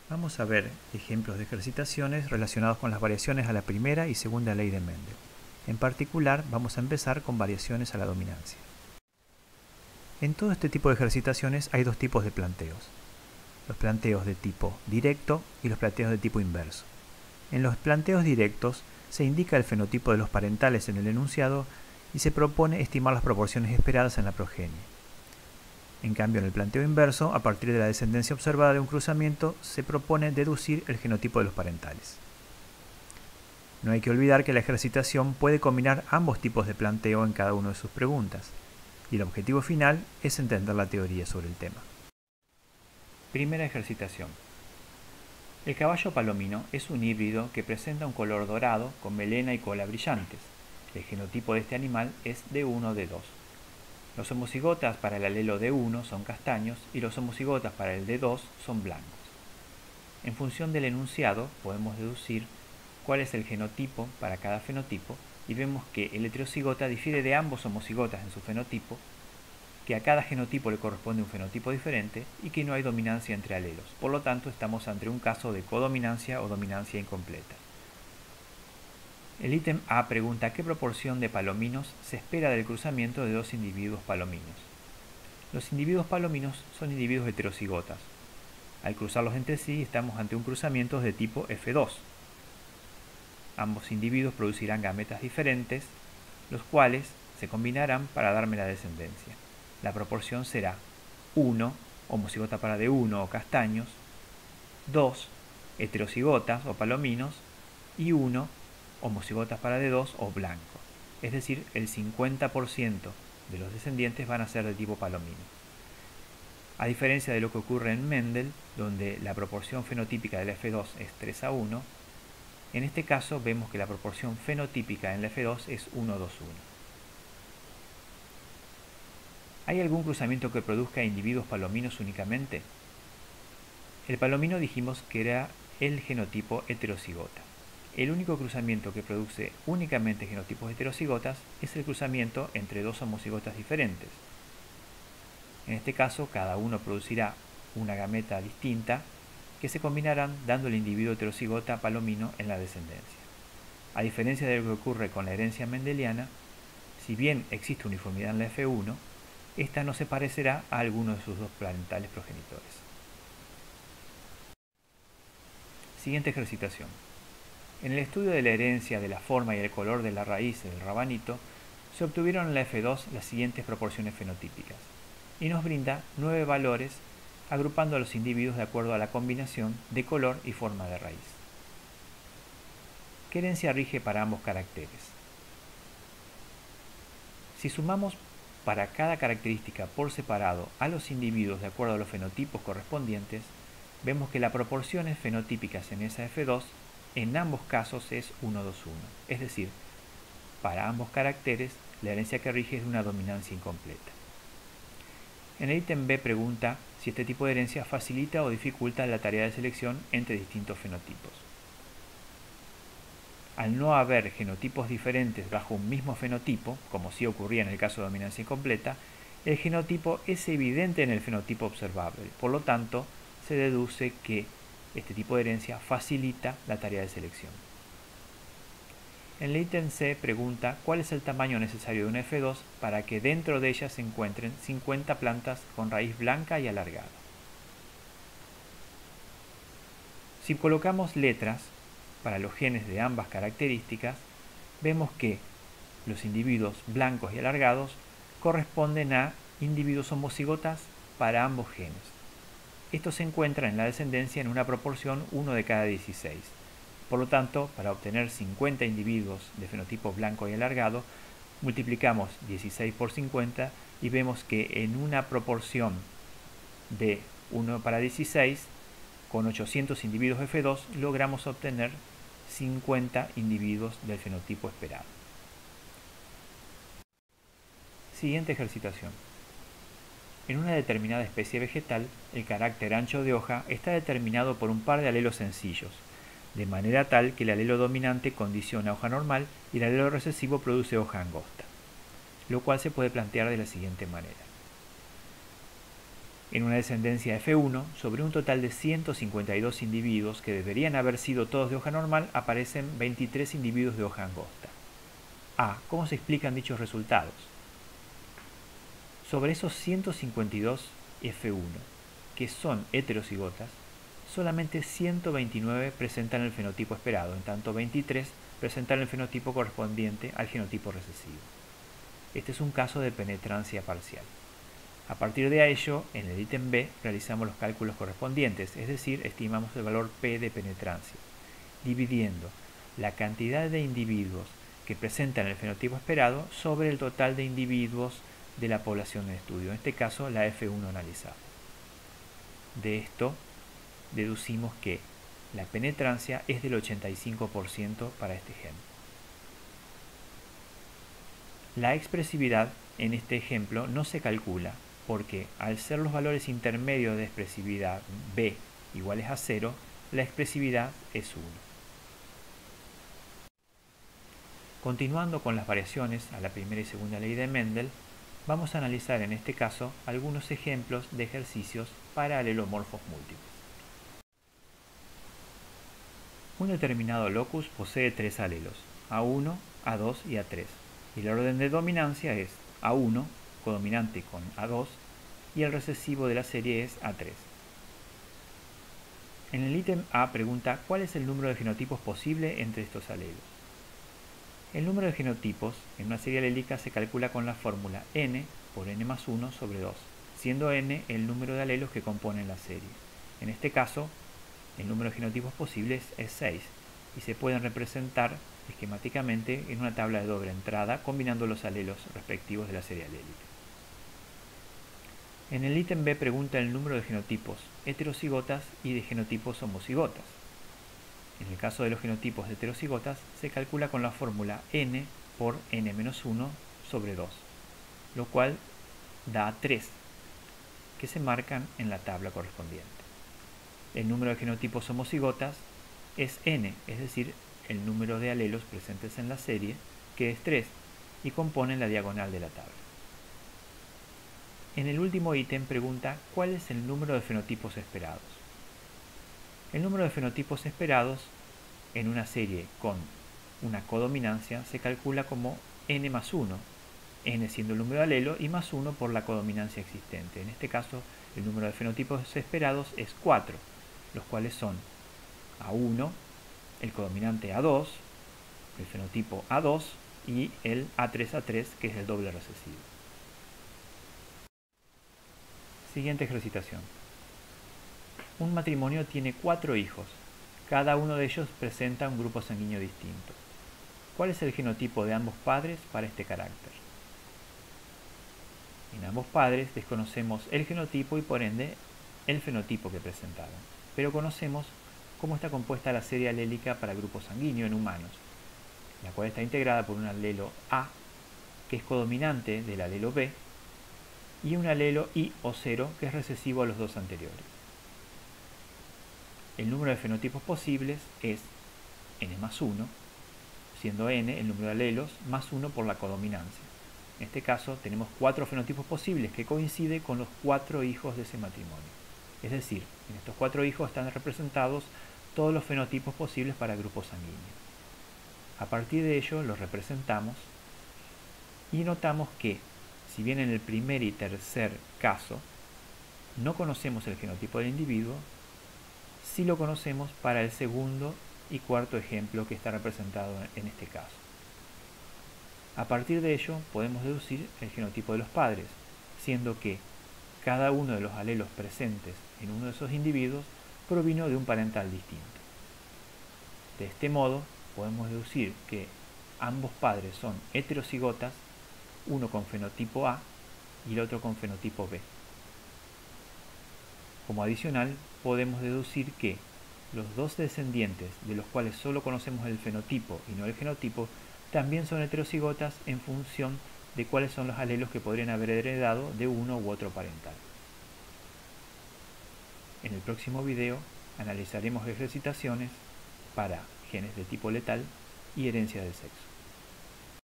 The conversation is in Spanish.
Vamos a ver ejemplos de ejercitaciones relacionados con las variaciones a la primera y segunda ley de Mendel. En particular, vamos a empezar con variaciones a la dominancia. En todo este tipo de ejercitaciones hay dos tipos de planteos. Los planteos de tipo directo y los planteos de tipo inverso. En los planteos directos se indica el fenotipo de los parentales en el enunciado y se propone estimar las proporciones esperadas en la progenie. En cambio, en el planteo inverso, a partir de la descendencia observada de un cruzamiento, se propone deducir el genotipo de los parentales. No hay que olvidar que la ejercitación puede combinar ambos tipos de planteo en cada una de sus preguntas, y el objetivo final es entender la teoría sobre el tema. Primera ejercitación. El caballo palomino es un híbrido que presenta un color dorado con melena y cola brillantes. El genotipo de este animal es D1 o D2. Los homocigotas para el alelo D1 son castaños y los homocigotas para el D2 son blancos. En función del enunciado podemos deducir cuál es el genotipo para cada fenotipo y vemos que el heterocigota difiere de ambos homocigotas en su fenotipo, que a cada genotipo le corresponde un fenotipo diferente y que no hay dominancia entre alelos. Por lo tanto, estamos ante un caso de codominancia o dominancia incompleta. El ítem A pregunta qué proporción de palominos se espera del cruzamiento de dos individuos palominos. Los individuos palominos son individuos heterocigotas. Al cruzarlos entre sí estamos ante un cruzamiento de tipo F2. Ambos individuos producirán gametas diferentes, los cuales se combinarán para darme la descendencia. La proporción será 1, homocigota para D1 o castaños, 2, heterocigotas o palominos, y 1, homocigotas para D2 o blancos. Es decir, el 50% de los descendientes van a ser de tipo palomino. A diferencia de lo que ocurre en Mendel, donde la proporción fenotípica de la F2 es 3:1, en este caso vemos que la proporción fenotípica en la F2 es 1:2:1. ¿Hay algún cruzamiento que produzca individuos palominos únicamente? El palomino dijimos que era el genotipo heterocigota. El único cruzamiento que produce únicamente genotipos heterocigotas es el cruzamiento entre dos homocigotas diferentes. En este caso, cada uno producirá una gameta distinta que se combinarán dando el individuo heterocigota palomino en la descendencia. A diferencia de lo que ocurre con la herencia mendeliana, si bien existe uniformidad en la F1, esta no se parecerá a alguno de sus dos parentales progenitores. Siguiente ejercitación. En el estudio de la herencia de la forma y el color de la raíz del rabanito, se obtuvieron en la F2 las siguientes proporciones fenotípicas, y nos brinda 9 valores agrupando a los individuos de acuerdo a la combinación de color y forma de raíz. ¿Qué herencia rige para ambos caracteres? Si sumamos para cada característica por separado a los individuos de acuerdo a los fenotipos correspondientes, vemos que las proporciones fenotípicas en esa F2 en ambos casos es 1:2:1, es decir, para ambos caracteres la herencia que rige es una dominancia incompleta. En el ítem B pregunta si este tipo de herencia facilita o dificulta la tarea de selección entre distintos fenotipos. Al no haber genotipos diferentes bajo un mismo fenotipo, como sí ocurría en el caso de dominancia incompleta, el genotipo es evidente en el fenotipo observable. Por lo tanto, se deduce que este tipo de herencia facilita la tarea de selección. En el ítem C pregunta cuál es el tamaño necesario de una F2 para que dentro de ella se encuentren 50 plantas con raíz blanca y alargada. Si colocamos letras para los genes de ambas características, vemos que los individuos blancos y alargados corresponden a individuos homocigotas para ambos genes. Estos se encuentran en la descendencia en una proporción 1 de cada 16. Por lo tanto, para obtener 50 individuos de fenotipo blanco y alargado, multiplicamos 16 por 50 y vemos que en una proporción de 1 para 16, con 800 individuos F2, logramos obtener 50 individuos del fenotipo esperado. Siguiente ejercitación. En una determinada especie vegetal, el carácter ancho de hoja está determinado por un par de alelos sencillos, de manera tal que el alelo dominante condiciona hoja normal y el alelo recesivo produce hoja angosta, lo cual se puede plantear de la siguiente manera. En una descendencia F1, sobre un total de 152 individuos que deberían haber sido todos de hoja normal, aparecen 23 individuos de hoja angosta. A. ¿Cómo se explican dichos resultados? Sobre esos 152 F1, que son heterocigotas, solamente 129 presentan el fenotipo esperado, en tanto 23 presentan el fenotipo correspondiente al genotipo recesivo. Este es un caso de penetrancia parcial. A partir de ello, en el ítem B realizamos los cálculos correspondientes, es decir, estimamos el valor P de penetrancia, dividiendo la cantidad de individuos que presentan el fenotipo esperado sobre el total de individuos de la población en estudio, en este caso la F1 analizada. De esto deducimos que la penetrancia es del 85% para este gen. La expresividad en este ejemplo no se calcula porque al ser los valores intermedios de expresividad B iguales a 0, la expresividad es 1. Continuando con las variaciones a la primera y segunda ley de Mendel, vamos a analizar en este caso algunos ejemplos de ejercicios para alelomorfos múltiples. Un determinado locus posee 3 alelos, A1, A2 y A3, y el orden de dominancia es A1, codominante con A2, y el recesivo de la serie es A3. En el ítem A pregunta cuál es el número de genotipos posible entre estos alelos. El número de genotipos en una serie alélica se calcula con la fórmula n por n más 1 sobre 2, siendo n el número de alelos que componen la serie. En este caso, el número de genotipos posibles es 6 y se pueden representar esquemáticamente en una tabla de doble entrada combinando los alelos respectivos de la serie alélica. En el ítem B pregunta el número de genotipos heterocigotas y de genotipos homocigotas. En el caso de los genotipos de heterocigotas se calcula con la fórmula n por n-1 sobre 2, lo cual da 3, que se marcan en la tabla correspondiente. El número de genotipos homocigotas es n, es decir, el número de alelos presentes en la serie, que es 3, y componen la diagonal de la tabla. En el último ítem pregunta cuál es el número de fenotipos esperados. El número de fenotipos esperados en una serie con una codominancia se calcula como n más 1, n siendo el número de alelo y más 1 por la codominancia existente. En este caso, el número de fenotipos esperados es 4, los cuales son A1, el codominante A2, el fenotipo A2 y el A3A3, que es el doble recesivo. Siguiente ejercitación. Un matrimonio tiene 4 hijos. Cada uno de ellos presenta un grupo sanguíneo distinto. ¿Cuál es el genotipo de ambos padres para este carácter? En ambos padres desconocemos el genotipo y por ende el fenotipo que presentaron, pero conocemos cómo está compuesta la serie alélica para grupo sanguíneo en humanos, la cual está integrada por un alelo A, que es codominante del alelo B, y un alelo I o 0, que es recesivo a los dos anteriores. El número de fenotipos posibles es n más 1, siendo n el número de alelos más 1 por la codominancia. En este caso tenemos 4 fenotipos posibles que coinciden con los 4 hijos de ese matrimonio. Es decir, en estos 4 hijos están representados todos los fenotipos posibles para grupo sanguíneo. A partir de ello los representamos y notamos que, si bien en el primer y tercer caso no conocemos el genotipo del individuo, sí lo conocemos para el segundo y cuarto ejemplo que está representado en este caso. A partir de ello podemos deducir el genotipo de los padres, siendo que cada uno de los alelos presentes en uno de esos individuos provino de un parental distinto. De este modo podemos deducir que ambos padres son heterocigotas, uno con fenotipo A y el otro con fenotipo B. Como adicional, podemos deducir que los dos descendientes, de los cuales solo conocemos el fenotipo y no el genotipo, también son heterocigotas en función de cuáles son los alelos que podrían haber heredado de uno u otro parental. En el próximo video analizaremos ejercitaciones para genes de tipo letal y herencia del sexo.